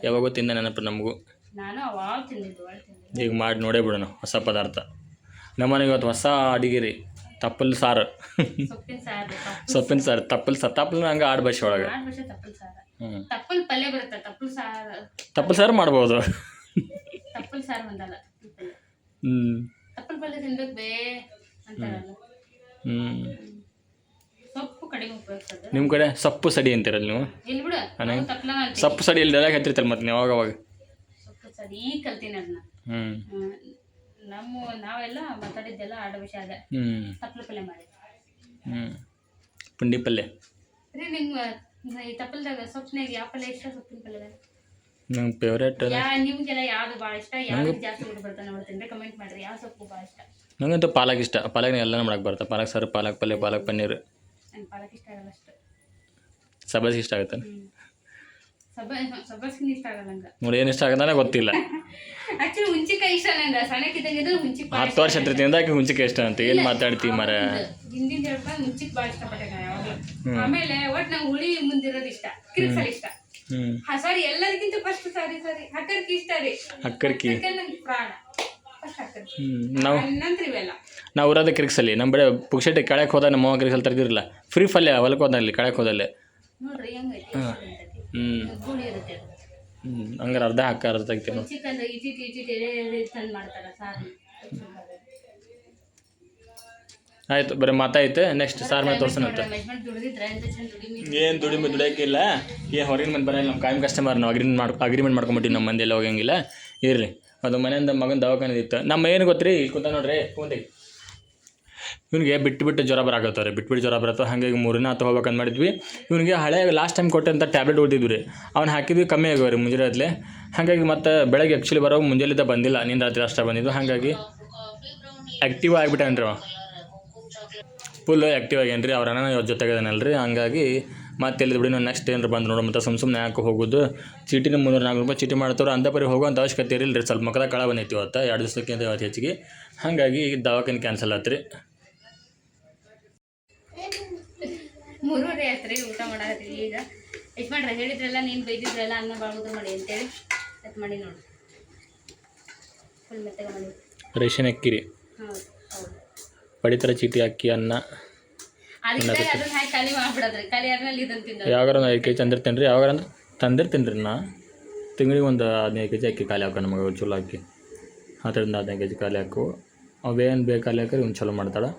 ಯಾವಾಗೋ ತಿಂದ ನೆನಪು ನಮಗೂ. ನಾನು ಅವಾಗ ತಿಂದಿದ್ದು. ಈಗ ಮಾಡಿ ನೋಡೇ ಬಿಡೋಣ ಹೊಸ ಪದಾರ್ಥ. ನಮ್ಮನೆಗೆ ಇವತ್ತು ಹೊಸ ಅಡಿಗೆ ರೀ, ತಪ್ಪಲು ಸಾರು. ಸೊಪ್ಪಿನ ಸಾರು, ತಪ್ಪಲು ಹಂಗೆ ಆಡು ಭಾಷೆ ಒಳಗೆ. ತಪ್ಪಲ್ ಪಲ್ಯ ಬರುತ್ತೆ, ತಪ್ಪಲು ಸಾರು ಮಾಡ್ಬೋದು. ತಪ್ಪಲ್ ಸಾರು ಬಂದಲ್ಲ, ತಪ್ಪಲ್ ಪಲ್ಯ ತಿನ್ಬೇಕು ಬೇ ಅಂತಾರಲ್ಲ. ಸೊಪ್ಪು ಕಡಿಮೆ ಉಪಯೋಗಿಸೋದು. ನಿಮ್ಮ ಕಡೆ ಸೊಪ್ಪು ಸಡಿ ಅಂತೀರಲ್ಲ ನೀವು? ಇಲ್ಲಿ ಬಿಡು, ಸೊಪ್ಪು ಸಡಿ ಇಲ್ಲಿ ಎಲ್ಲ ಹೇಳ್ತಿರ್ತಲ್ಲ ಮತ್ತೆ ನೀವು ಅವಾಗ. ಸೊಪ್ಪು ಸಡಿ ಈಗ ಕಲ್ತೀನಿ ಅದನ್ನ. ನಾವೆಲ್ಲ ಮಾತಾಡಿದ್ದೆಲ್ಲ ಆಡ ವಿಷಯ ಅದ. ತಪ್ಪಲು ಪಲ್ಯ ಮಾಡಿ. ಪುಂಡಿ ಪಲ್ಯ ರೀ. ನಿಮ್ಗೆ ಈ ತಪ್ಪಲ್ದಾಗ ಸೊಪ್ಪಿನಾಗ ಯಾವ ಪಲ್ಯ ಇಷ್ಟ? ಸೊಪ್ಪಿನ ಪಲ್ಯದಾಗ ನಂಗೆ ಫೇವ್ರೇಟ್. ನಿಮ್ಗೆಲ್ಲ ಯಾವ್ದು ಭಾಳ ಇಷ್ಟ? ಯಾವ್ದು ಜಾಸ್ತಿ ಊಟ ಬರ್ತಾನೆ ನೋಡ್ತೀನಿ, ಕಮೆಂಟ್ ಮಾಡಿರಿ. ಯಾವ ಸೊಪ್ಪು ಭಾಳ ಇಷ್ಟ? ನಂಗಂತೂ ಪಾಲಕ್ ಇಷ್ಟ. ಪಾಲಕ್ನ ಎಲ್ಲ ಮಾಡಕ್ಕೆ ಬರುತ್ತೆ. ಪಾಲಕ್ ಸಾರು, ಪಾಲಕ್ ಪಲ್ಯ, ಪಾಲಕ್ ಪನ್ನೀರ್. ನಂಗೆ ಪಾಲಕ್ ಇಷ್ಟ ಆಗಲ್ಲ ಅಷ್ಟು. ಸಬ್ಬಸ್ಗೆ ಇಷ್ಟ ಆಗುತ್ತೆ. ಸಬ್ಬಸ್ಗಿನ ಇಷ್ಟ ಆಗಲ್ಲ ನಂಗೆ. ನೋಡಿ ಏನು ಇಷ್ಟ ಆಗೋದಾನೆ ಗೊತ್ತಿಲ್ಲ. ಆಕ್ಚುಲಿ ಹುಂಚಿಕಾಯಿ ಇಷ್ಟ ನಂಗೆ. ಸಣ್ಣಕ್ಕಿದ್ದಂಗಿದ್ರೆ ಹುಂಚಿಕಾಯಿ 10 ವರ್ಷ ತಿಂದಾಕಿ ಹುಂಚಿಕಾಯಿ ಇಷ್ಟ ಅಂತ ಏನು ಮಾತಾಡ್ತೀವಿ ಮರ. ಹಿಂದಿನ ಹೇಳ್ಕೊಂಡು ಹುಂಚಿಕ್ ಭಾಳ ಇಷ್ಟಪಟ್ಟೆ ನಾನು ಯಾವಾಗಲೂ. ಆಮೇಲೆ ಒಟ್ಟು ನಂಗೆ ಹುಳಿ ಮುಂದಿರೋದು ಇಷ್ಟ, ಕಿರಿಕ್ಸಲ್ ಇಷ್ಟ. ಸಾರಿ, ಎಲ್ಲರಿಗಿಂತ ಫಸ್ಟ್ ಸಾರಿ ಹಕ್ಕರ್ಕಿ ಇಷ್ಟ ರೀ. ಹಕ್ಕರ್ಕಿ ನಂಗೆ ಪ್ರಾಣ. ನಾವು ಊರಾದ ಕಿರಿಕ್ಸಲ್ಲಿ ನಮ್ಮ ಬಡೆ ಪುಕ್ಷಟಿ ಕೆಳಕ್ಕೆ ಹೋದಾಗ ನಮ್ಮ ಕಿರಿಕ್ಸಲ್ಲಿ ತರ್ದಿರಲ್ಲ. ಫ್ರೀ ಫಲ್ಯ ಹೊಲಕ್ಕೆ ಹೋದಲ್ಲಿ ಕೆಳಕ್ಕೆ ಹೋದಲ್ಲೇ. ಹಂಗಾರೆ ಅರ್ಧ ಅರ್ಧ ತೆಗಿತೀವಿ ನಾವು. ಆಯ್ತು, ಬರೀ ಮಾತಾಯ್ತು. ನೆಕ್ಸ್ಟ್ ಸಾರ್ ಮೇಲೆ ತೋರ್ಸೋಣಂತ. ಏನು ದುಡಿಯೋಕ್ಕಿಲ್ಲ, ಏನು ಹೊರಗಿನ ಮಂದಿ ಬರೋಲ್ಲ. ನಮ್ಮ ಕಾಯಂ ಕಸ್ಟಮರ್. ನಾವು ಅಗ್ರಿಮೆಂಟ್ ಮಾಡ್ಕೊಂಬಿಟ್ಟಿವಿ, ನಮ್ಮ ಮಂದಿ ಎಲ್ಲ ಹೋಗಂಗಿಲ್ಲ. ಇರಲಿ, ಅದು ಮನೆಯಿಂದ ಮಗನ ದವಾಖಾನೆ ಇತ್ತು. ನಮ್ಮ ಏನು ಗೊತ್ತ್ರಿ, ಇಲ್ಲಿ ಕೂತ ನೋಡ್ರಿ, ಇವನಿಗೆ ಬಿಟ್ಟು ಜ್ವರ ಬರಾಕತ್ತವ್ರೆ, ಬಿಟ್ಟು ಜ್ವರ ಬರತ್ತೋ. ಹಾಗಾಗಿ 3 ದಿನ ಹೋಗ್ಬೇಕಂತ ಮಾಡಿದ್ವಿ. ಇವನಿಗೆ ಹಳೆ ಲಾಸ್ಟ್ ಟೈಮ್ ಕೊಟ್ಟಂಥ ಟ್ಯಾಬ್ಲೆಟ್ ಉಳಿದಿದ್ವಿ ರೀ, ಅವ್ನು ಹಾಕಿದ್ವಿ ಕಮ್ಮಿ ಆಗ್ಯಾವ ರೀ ಮುಂಜಾನೆ. ಹಾಗಾಗಿ ಮತ್ತು ಬೆಳಗ್ಗೆ ಆ್ಯಕ್ಚುಲಿ ಬರೋ ಮುಂಜಾನೆಲಿದ್ದ ಬಂದಿಲ್ಲ, ನಿನ್ನ ರಾತ್ರಿ ಅಷ್ಟೇ ಬಂದಿದ್ದು. ಹಾಗಾಗಿ ಆ್ಯಕ್ಟಿವ್ ಆಗಿಬಿಟ್ಟಾನ್ರಿ ಅವ, ಫುಲ್ ಆ್ಯಕ್ಟಿವ್ ಆಗ್ಯಾನ ರೀ. ಅವ್ರ ಅಣ್ಣ ಜೊತೆಗಿದಾನಲ್ಲ ರೀ. ಹಂಗಾಗಿ ಮತ್ತೆ ಎಲ್ಲಿದ್ದು ಬಿಡಿ, ನಾವು ನೆಕ್ಸ್ಟ್ ಏನಾರು ಬಂದು ನೋಡೋ ಮತ್ತು ಸುಮ್ಮನೆ ಯಾಕೆ ಹೋಗೋದು. ಚೀಟಿನ 300-400 ರೂಪಾಯಿ ಚೀಟಿ ಮಾಡ್ತಾರೆ, ಅಂಥ ಪರಿ ಹೋಗೋಂಥ ಅವಶ್ಯಕತೆ ಇರಲಿಲ್ಲ ರೀ. ಸ್ವಲ್ಪ ಮಕ್ಕದ ಕಳ ಬಂದೈತಿ ಇವತ್ತು, 2 ದಿವಸಕ್ಕಿಂತ ಇವತ್ತು ಹೆಚ್ಚಿಗೆ. ಹಾಗಾಗಿ ದವಾಖಾನೆ ಕ್ಯಾನ್ಸಲ್ ಆಯ್ತು ರೀ. 3 ಆಯ್ತು ರೀ ಊಟ ಮಾಡಾಕತ್ತೀವಿ ಈಗ. ಯಜಮಾನ್ರ ಹೇಳಿದ್ರಲ್ಲ, ನೀನು ಬೈದಿದ್ರಲ್ಲ ಅನ್ನ ಬಾಳ್ಬೋದು ಮಾಡಿ ಅಂತೇಳಿ ಅದು ಮಾಡಿ ನೋಡಿ, ಫುಲ್ ಮೆತ್ತಗೆ ಮಾಡಿ. ರೇಷನ್ ಅಕ್ಕಿ ರೀ, ಹೌದು ಹೌದು. ಪಡಿತರ ಚೀಟಿ ಅಕ್ಕಿ ಅನ್ನ ಅದನ್ನ ಹಾಕಿ ಖಾಲಿ ಮಾಡ್ಬಿಡೋದ್ರಿ. ಖಾಲಿ ಆದ್ಮೇಲೆ ಇದನ್ನು ತಿಂದ ಯಾವಾಗಾರ 5 kg ತಂದಿರ್ತೇನೆ ರೀ. ಯಾವಾಗಾರ ಅಂದ್ರೆ ತಂದಿರ್ತೀನಿ ರೀ. ನಾ ತಿಂಗಳಿಗೆ ಒಂದು 15 kg ಅಕ್ಕಿ ಖಾಲಿ ಹಾಕೋ ನಮಗೆ ಚಲೋ ಅಕ್ಕಿ. 10-15 kg ಖಾಲಿ ಹಾಕು. ಅವೇನು ಬೇಕು ಖಾಲಿ ಹಾಕಿ ಇವ್ನು ಚಲೋ ಮಾಡ್ತಾಳೆ.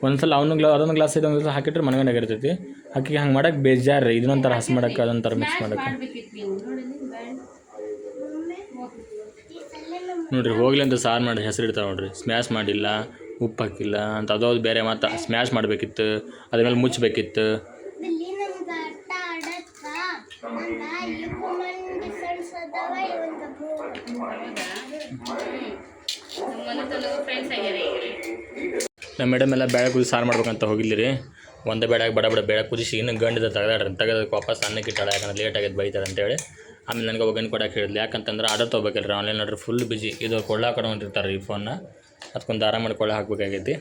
ಒಂದ್ಸಲ ಅದೊಂದು ಗ್ಲಾಸ್ ಇದೊಂದು ಗ್ಲಾಸ್ ಹಾಕಿಟ್ರೆ ಮನಗಂಡಾಗ ಇರ್ತೈತಿ. ಅಕ್ಕಿಗೆ ಹಂಗೆ ಮಾಡಕ್ಕೆ ಬೇಜಾರು ರೀ. ಇದನ್ನೊಂಥರ ಹಸಿ ಮಾಡಕ್ಕೆ ಅದೊಂಥರ ಮಿಕ್ಸ್ ಮಾಡಕ್ಕೆ ನೋಡಿರಿ. ಹೋಗ್ಲಿ ಅಂತ ಸಾರು ಮಾಡಿ ಹೆಸರು ಇಡ್ತಾವೆ ನೋಡಿರಿ. ಸ್ಮ್ಯಾಶ್ ಮಾಡಿಲ್ಲ, ಉಪ್ಪು ಹಾಕಿಲ್ಲ ಅಂತ ಅದೋದು ಬೇರೆ. ಮತ್ತು ಸ್ಮ್ಯಾಶ್ ಮಾಡಬೇಕಿತ್ತು, ಅದ್ರ ಮೇಲೆ ಮುಚ್ಚಬೇಕಿತ್ತು. ನಮ್ಮ ಮೇಡಮ್ ಎಲ್ಲ ಬೇಳೆ ಕುದಿಸಿ ಸಾರು ಮಾಡ್ಬೇಕಂತ ಹೋಗಿಲ್ಲ ರೀ. ಒಂದೇ ಬೇಡ ಬೇಳೆ ಕುದಿಸಿ ಇನ್ನು ಗಂಡಿದ ತೆಗೆದಕ್ಕೆ ವಾಪಸ್ ಅನ್ನಕ್ಕೆ ಇಟ್ಟಾಳೆ. ಯಾಕಂದ್ರೆ ಲೇಟ್ ಆಗಿದ್ದು ಬೈತಾರೆ ಅಂತೇಳಿ. ಆಮೇಲೆ ನನಗೆ ಒಗ್ಗರಣೆ ಕೊಡೋಕೆ ಹೇಳಿದ್ಲು. ಯಾಕಂತಂದ್ರೆ ಆರ್ಡರ್ ತೊಗೋಬೇಕಲ್ಲ ರೀ, ಆನ್ಲೈನ್ ಆರ್ಡ್ರ್ ಫುಲ್ ಬಿಜಿ. ಇದು ಕೊಳ್ಳ ಹಾಕೊಂಡಿರ್ತಾರೆ ಈ ಫೋನ್ನ, ಅದಕ್ಕೊಂದು ದಾರ ಮಾಡಿ ಕೊಳ್ಳ ಹಾಕಬೇಕಾಗೈತಿ.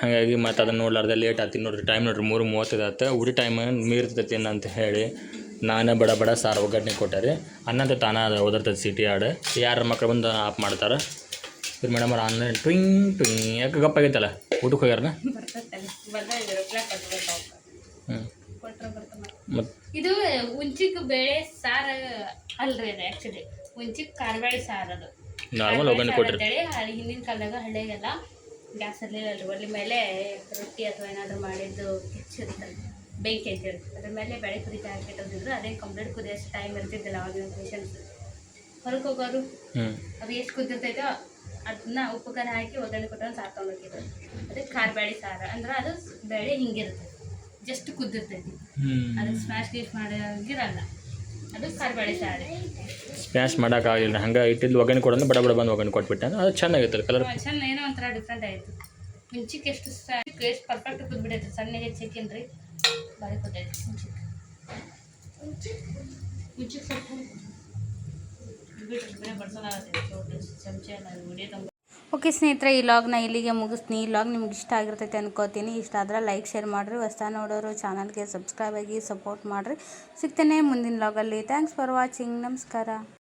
ಹಾಗಾಗಿ ಮತ್ತು ಅದನ್ನು ನೋಡ್ಲಾರ್ದೆ ಲೇಟ್ ಆಗ್ತೀನಿ ನೋಡಿರಿ. ಟೈಮ್ ನೋಡಿರಿ 3:30 ಆಯ್ತು. ಊಟ ಟೈಮ್ ಮೀರ್ತೈತಿ ಅಂತ ಹೇಳಿ ನಾನೇ ಬಡ ಸಾರು ಒಗ್ಗರಣೆ ಕೊಟ್ಟೆ ರೀ. ಅನ್ನಂತ ತಾನೇ ಅದು ಓದಿರ್ತೈತೆ ಸಿಟಿ ಆಡು. ಯಾರ ಮಕ್ಳು ಬಂದು ಆಫ್ ಮಾಡ್ತಾರೆ. ಇವ್ರು ಮೇಡಮ್ ಅವ್ರು ಆನ್ಲೈನ್ ಟ್ವಿಂಗ್ ಯಾಕೆ ಗಪ್ಪಾಗೈತಲ್ಲ, ಊಟಕ್ಕೆ ಹೋಗ್ಯಾರನ. ಮತ್ತು ಇದು ಉಂಚಿಕ್ ಬೇಳೆ ಸಾರು ಅಲ್ರಿ, ಅದು ಆ್ಯಕ್ಚುಲಿ ಉಂಚಿಕ್ ಕಾರ್ಬೇಳೆ ಸಾರು. ಅದು ನಾರ್ಮಲ್ ಒಗ್ಗರಣೆ ಕೊಟ್ಟಿರಿ. ಹಿಂದಿನ ಕಾಲದಾಗ ಹಳ್ಳಿಗೆಲ್ಲ ಗ್ಯಾಸ್ ಇರಲಿಲ್ಲ ಅಲ್ರಿ, ಒಲೆ ಮೇಲೆ ರೊಟ್ಟಿ ಅಥವಾ ಏನಾದರೂ ಮಾಡಿದ್ದು ಕಿಚ್ಚಿರ್ತಾರೆ, ಬೆಂಕಿ ಅಂತ ಹೇಳಿ ಅದ್ರ ಮೇಲೆ ಬೇಳೆ ಕುದಿತ ಹಾಕಿಟ್ಟಿದ್ರು. ಅದೇ ಕಂಪ್ಲೀಟ್ ಕುದಿಯೋಷ್ಟು ಟೈಮ್ ಇರ್ತಿದ್ದಿಲ್ಲ ಅವಾಗಿನ ಪೇಷನ್ಸ್. ಹೊರಗೆ ಹೋಗೋರು ಅದು ಎಷ್ಟು ಕುದಿರ್ತೈತೋ ಅದನ್ನ ಉಪ್ಪು ಖಾರ ಹಾಕಿ ಒಗ್ಗರಣೆ ಕೊಟ್ಟು ಸಾರು ತೊಗೊಂಡೋಗಿದ್ರು. ಅದಕ್ಕೆ ಕಾರ್ಬೇಳೆ ಸಾರು ಅಂದ್ರೆ ಅದು ಬೇಳೆ ಹಿಂಗಿರುತ್ತೆ, ಜಸ್ಟ್ ಕುದ್ದಿರ್ತೈತಿ. ಅದಕ್ಕೆ ಸ್ಮ್ಯಾಶ್ ಗೀಶ್ ಮಾಡೋಂಗಿರಲ್ಲ, ಅದು ಕಾರ್ಬೇಳೆ ಸಾರು. ಸ್ಮ್ಯಾಶ್ ಮಾಡೋಕ್ಕಾಗಿಲ್ಲ, ಹಂಗೆ ಇಟ್ಟಿದ್ದು ಒಗ್ಗರಣೆ ಕೊಡೋದು ಬಡ ಬಂದು ಒಗ್ಗರಣೆ ಕೊಟ್ಬಿಟ್ಟೆ. ಅದು ಚೆನ್ನಾಗಿತ್ತು ಕಲರ್, ಚೆನ್ನ ಏನೋ ಒಂಥರ ಡಿಫ್ರೆಂಟ್ ಆಯಿತು. ಮುಂಚಿಕ್ಕೆ ಎಷ್ಟು ಪರ್ಫೆಕ್ಟ್ ಕುದ್ಬಿಡೈತೆ, ಸಣ್ಣಗೆ ಹೆಚ್ಚಿಕ್ಕಿನ ರೀ ಭಾರಿ ಕುದ್ದೈತಿ ಮುಂಚಿಕ್ಕೆ ಸ್ವಲ್ಪ ಬಿಟ್ಟರೆ ಬಡ್ಸೋದಾಗತ್ತೆ ಚಮಚ ವಿಡಿಯೋ. ಓಕೆ ಸ್ನೇಹಿತರೆ, ಈ ಲಾಗ್ನ ಇಲ್ಲಿಗೆ ಮುಗಿಸ್ತೀನಿ. ಈ ಲಾಗ್ ನಿಮ್ಗೆ ಇಷ್ಟ ಆಗಿರ್ತೈತೆ ಅನ್ಕೋತೀನಿ. ಇಷ್ಟ ಆದರೆ ಲೈಕ್ ಶೇರ್ ಮಾಡಿರಿ. ಹೊಸ ನೋಡೋರು ಚಾನಲ್ಗೆ ಸಬ್ಸ್ಕ್ರೈಬ್ ಆಗಿ ಸಪೋರ್ಟ್ ಮಾಡಿರಿ. ಸಿಗ್ತೇನೆ ಮುಂದಿನ ಲಾಗಲ್ಲಿ. Thanks for watching. ನಮಸ್ಕಾರ.